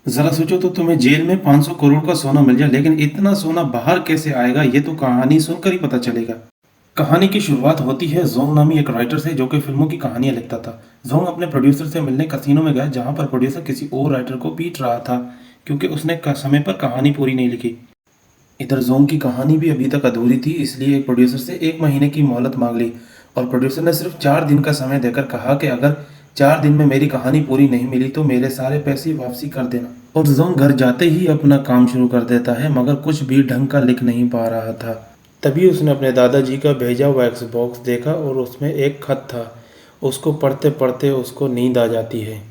जरा सोचो तो तुम्हें जेल में 500 करोड़ का सोना मिल जाए, लेकिन इतना सोना बाहर कैसे आएगा ये तो कहानी सुनकर ही पता चलेगा। कहानी की शुरुआत होती है जोंग नामी एक राइटर से जो कि फिल्मों की कहानियां लिखता था। जोंग अपने प्रोड्यूसर से मिलने कसिनो में गया जहां पर प्रोड्यूसर किसी और राइटर को पीट रहा था क्योंकि उसने समय पर कहानी पूरी नहीं लिखी। इधर जोंग की कहानी भी अभी तक अधूरी थी, इसलिए एक प्रोड्यूसर से 1 महीने की मोहलत मांग ली और प्रोड्यूसर ने सिर्फ 4 दिन का समय देकर कहा कि अगर 4 दिन में मेरी कहानी पूरी नहीं मिली तो मेरे सारे पैसे वापसी कर देना। और जोंग घर जाते ही अपना काम शुरू कर देता है, मगर कुछ भी ढंग का लिख नहीं पा रहा था। तभी उसने अपने दादाजी का भेजा हुआ एक्सबॉक्स देखा और उसमें एक खत था। उसको पढ़ते पढ़ते उसको नींद आ जाती है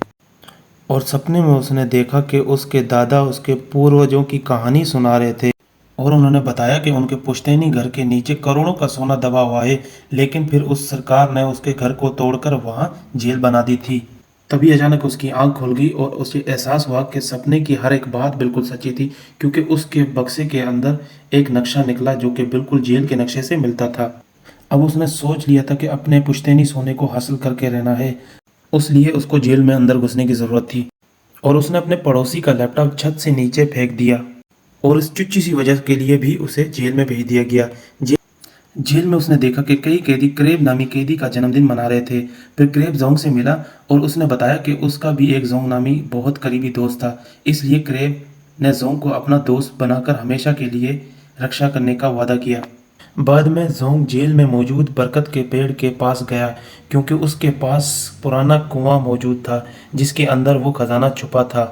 और सपने में उसने देखा कि उसके दादा उसके पूर्वजों की कहानी सुना रहे थे और उन्होंने बताया कि उनके पुश्तैनी घर के नीचे करोड़ों का सोना दबा हुआ है, लेकिन फिर उस सरकार ने उसके घर को तोड़कर वहां जेल बना दी थी। तभी अचानक उसकी आंख खुल गई और उसे एहसास हुआ कि सपने की हर एक बात बिल्कुल सच्ची थी, क्योंकि उसके बक्से के अंदर एक नक्शा निकला जो कि बिल्कुल जेल के नक्शे से मिलता था। अब उसने सोच लिया था कि अपने पुश्तैनी सोने को हासिल करके रहना है, उसलिए उसको जेल में अंदर घुसने की ज़रूरत थी। और उसने अपने पड़ोसी का लैपटॉप छत से नीचे फेंक दिया और इस चुच्ची सी वजह के लिए भी उसे जेल में भेज दिया गया। जेल में उसने देखा कि कई कैदी क्रेब नामी कैदी का जन्मदिन मना रहे थे। फिर क्रेब जोंग से मिला और उसने बताया कि उसका भी एक जोंग नामी बहुत करीबी दोस्त था, इसलिए क्रेब ने जोंग को अपना दोस्त बनाकर हमेशा के लिए रक्षा करने का वादा किया। बाद में जोंग जेल में मौजूद बरकत के पेड़ के पास गया क्योंकि उसके पास पुराना कुआं मौजूद था जिसके अंदर वो खजाना छुपा था।